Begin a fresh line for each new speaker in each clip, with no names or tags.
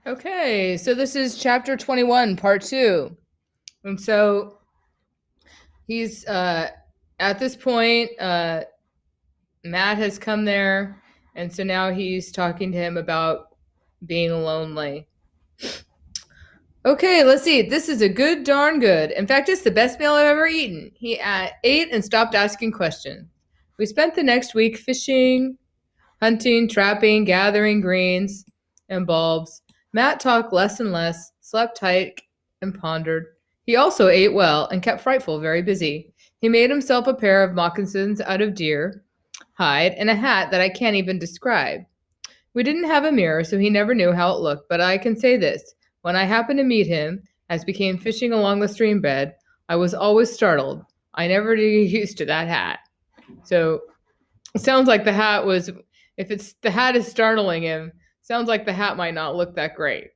Okay, so this is chapter 21, part 2. And so he's at this point, Matt has come there, and so now he's talking to him about being lonely. Okay, let's see. This is a good, darn good. In fact, it's the best meal I've ever eaten. He ate and stopped asking questions. We spent the next week fishing, hunting, trapping, gathering greens and bulbs. Matt talked less and less, slept tight, and pondered. He also ate well and kept Frightful very busy. He made himself a pair of moccasins out of deer hide and a hat that I can't even describe. We didn't have a mirror, so he never knew how it looked, but I can say this. When I happened to meet him, as we came fishing along the stream bed, I was always startled. I never did get used to that hat. So it sounds like the hat was, if it's the hat is startling him, sounds like the hat might not look that great.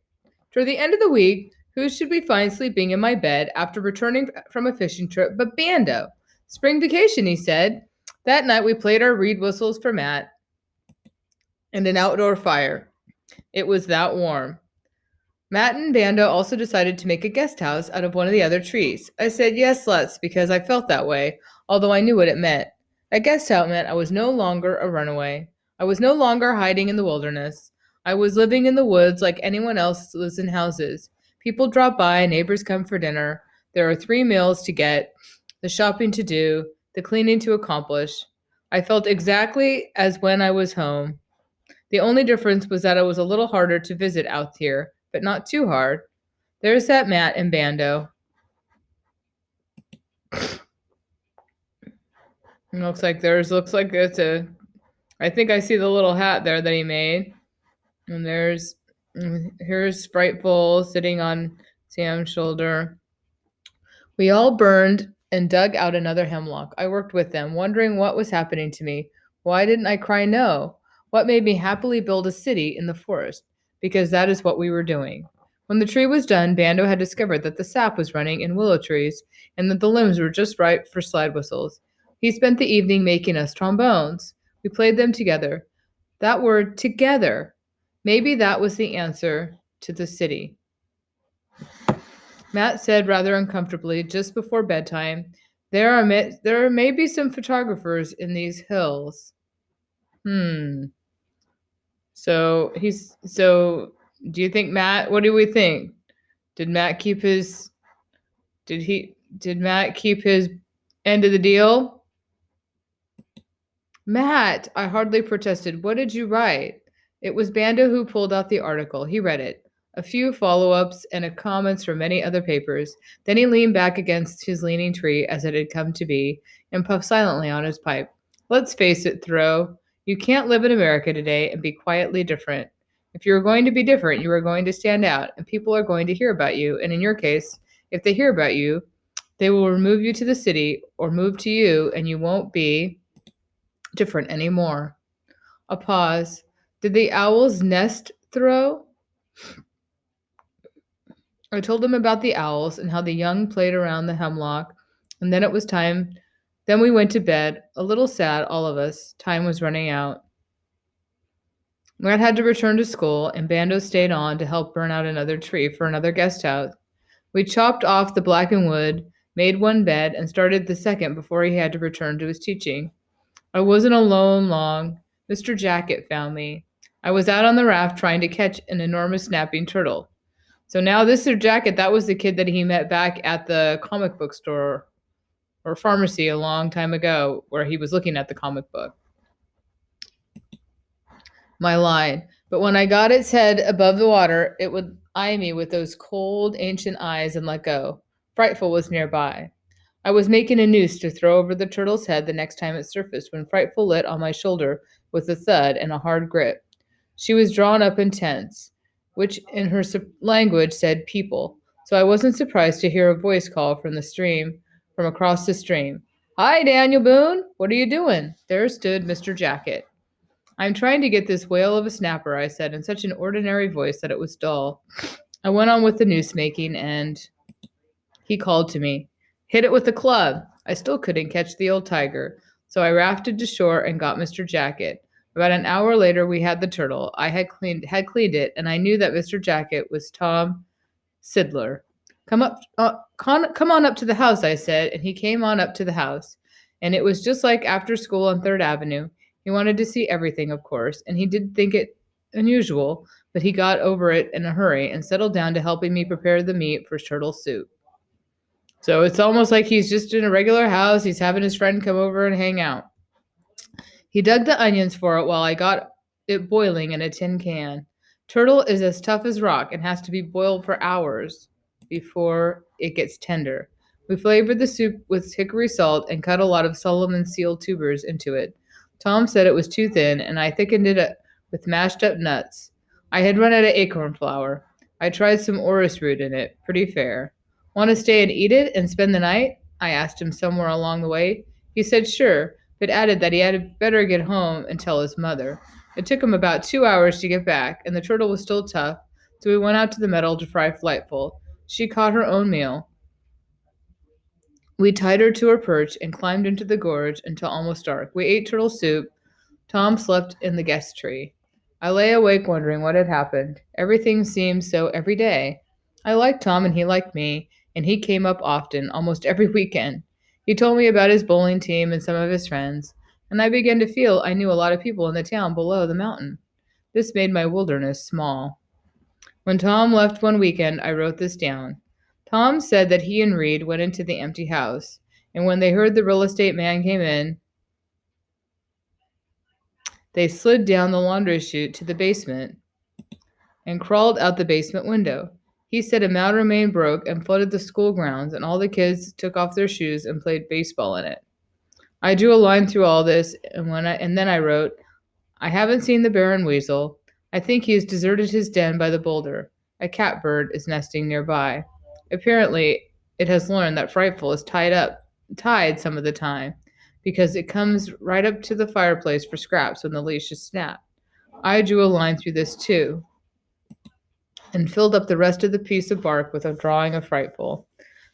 Toward the end of the week, who should we find sleeping in my bed after returning from a fishing trip but Bando? Spring vacation, he said. That night we played our reed whistles for Matt and an outdoor fire. It was that warm. Matt and Bando also decided to make a guest house out of one of the other trees. I said, yes, let's, because I felt that way, although I knew what it meant. A guest house meant I was no longer a runaway. I was no longer hiding in the wilderness. I was living in the woods like anyone else lives in houses. People drop by, neighbors come for dinner. There are 3 meals to get, the shopping to do, the cleaning to accomplish. I felt exactly as when I was home. The only difference was that it was a little harder to visit out here, but not too hard. There's that Matt and Bando. It looks like it's a, I think I see the little hat there that he made. And here's Frightful sitting on Sam's shoulder. We all burned and dug out another hemlock. I worked with them, wondering what was happening to me. Why didn't I cry no? What made me happily build a city in the forest? Because that is what we were doing. When the tree was done, Bando had discovered that the sap was running in willow trees and that the limbs were just right for slide whistles. He spent the evening making us trombones. We played them together. That word, together, maybe that was the answer to the city. Matt said rather uncomfortably just before bedtime, there may be some photographers in these hills. Hmm. So do you think what do we think? Did Matt keep his did Matt keep his end of the deal? Matt, I hardly protested. What did you write? It was Bando who pulled out the article. He read it. A few follow ups and comments from many other papers. Then he leaned back against his leaning tree, as it had come to be, and puffed silently on his pipe. Let's face it, Thoreau. You can't live in America today and be quietly different. If you are going to be different, you are going to stand out, and people are going to hear about you. And in your case, if they hear about you, they will remove you to the city or move to you, and you won't be different anymore. A pause. Did the owls nest, Thoreau? I told him about the owls and how the young played around the hemlock, and then it was time. Then we went to bed, a little sad, all of us. Time was running out. Matt had to return to school, and Bando stayed on to help burn out another tree for another guest house. We chopped off the blackened wood, made one bed, and started the second before he had to return to his teaching. I wasn't alone long. Mr. Jacket found me. I was out on the raft trying to catch an enormous snapping turtle. So now this Mr. Jacket, that was the kid that he met back at the comic book store or pharmacy a long time ago where he was looking at the comic book. My line. But when I got its head above the water, it would eye me with those cold, ancient eyes and let go. Frightful was nearby. I was making a noose to throw over the turtle's head the next time it surfaced when Frightful lit on my shoulder with a thud and a hard grip. She was drawn up and tense, which in her language said people, so I wasn't surprised to hear a voice call from across the stream. Hi, Daniel Boone. What are you doing? There stood Mr. Jacket. I'm trying to get this whale of a snapper, I said in such an ordinary voice that it was dull. I went on with the noose making, and he called to me. Hit it with a club. I still couldn't catch the old tiger, so I rafted to shore and got Mr. Jacket. About an hour later, we had the turtle. I had cleaned it, and I knew that Mr. Jacket was Tom Sidler. Come on up to the house, I said, and he came on up to the house. And it was just like after school on Third Avenue. He wanted to see everything, of course, and he did think it unusual, but he got over it in a hurry and settled down to helping me prepare the meat for turtle soup. So it's almost like he's just in a regular house. He's having his friend come over and hang out. He dug the onions for it while I got it boiling in a tin can. Turtle is as tough as rock and has to be boiled for hours before it gets tender. We flavored the soup with hickory salt and cut a lot of Solomon seal tubers into it. Tom said it was too thin, and I thickened it up with mashed up nuts. I had run out of acorn flour. I tried some orris root in it. Pretty fair. Want to stay and eat it and spend the night? I asked him somewhere along the way. He said sure, but added that he had better get home and tell his mother. It took him about 2 hours to get back, and the turtle was still tough, so we went out to the meadow to fry Flightful. She caught her own meal. We tied her to her perch and climbed into the gorge until almost dark. We ate turtle soup. Tom slept in the guest tree. I lay awake wondering what had happened. Everything seemed so every day. I liked Tom and he liked me, and he came up often, almost every weekend. He told me about his bowling team and some of his friends, and I began to feel I knew a lot of people in the town below the mountain. This made my wilderness small. When Tom left one weekend, I wrote this down. Tom said that he and Reed went into the empty house, and when they heard the real estate man came in, they slid down the laundry chute to the basement and crawled out the basement window. He said a mountain main broke and flooded the school grounds, and all the kids took off their shoes and played baseball in it. I drew a line through all this, and then I wrote, I haven't seen the bear and weasel. I think he has deserted his den by the boulder. A catbird is nesting nearby. Apparently, it has learned that Frightful is tied some of the time, because it comes right up to the fireplace for scraps when the leash is snapped. I drew a line through this too, and filled up the rest of the piece of bark with a drawing of Frightful.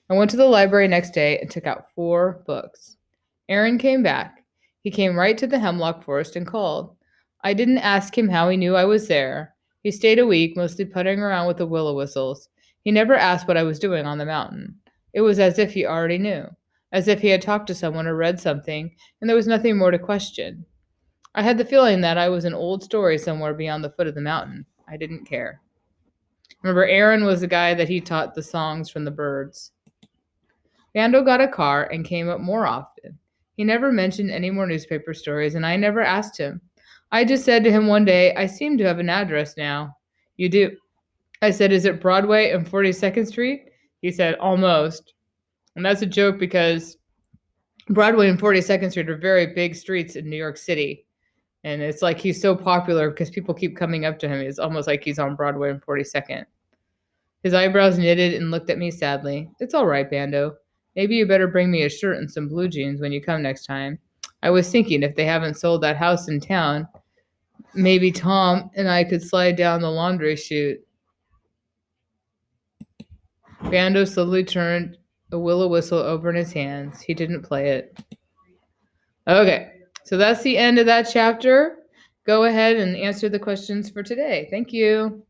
I went to the library next day and took out 4 books. Aaron came back. He came right to the hemlock forest and called. I didn't ask him how he knew I was there. He stayed a week, mostly puttering around with the willow whistles. He never asked what I was doing on the mountain. It was as if he already knew, as if he had talked to someone or read something, and there was nothing more to question. I had the feeling that I was an old story somewhere beyond the foot of the mountain. I didn't care. Remember, Aaron was the guy that he taught the songs from the birds. Bando got a car and came up more often. He never mentioned any more newspaper stories, and I never asked him. I just said to him one day, I seem to have an address now. You do. I said, is it Broadway and 42nd Street? He said, almost. And that's a joke because Broadway and 42nd Street are very big streets in New York City. And it's like he's so popular because people keep coming up to him. It's almost like he's on Broadway and 42nd. His eyebrows knitted and looked at me sadly. It's all right, Bando. Maybe you better bring me a shirt and some blue jeans when you come next time. I was thinking if they haven't sold that house in town, maybe Tom and I could slide down the laundry chute. Bando slowly turned a willow whistle over in his hands. He didn't play it. Okay, so that's the end of that chapter. Go ahead and answer the questions for today. Thank you.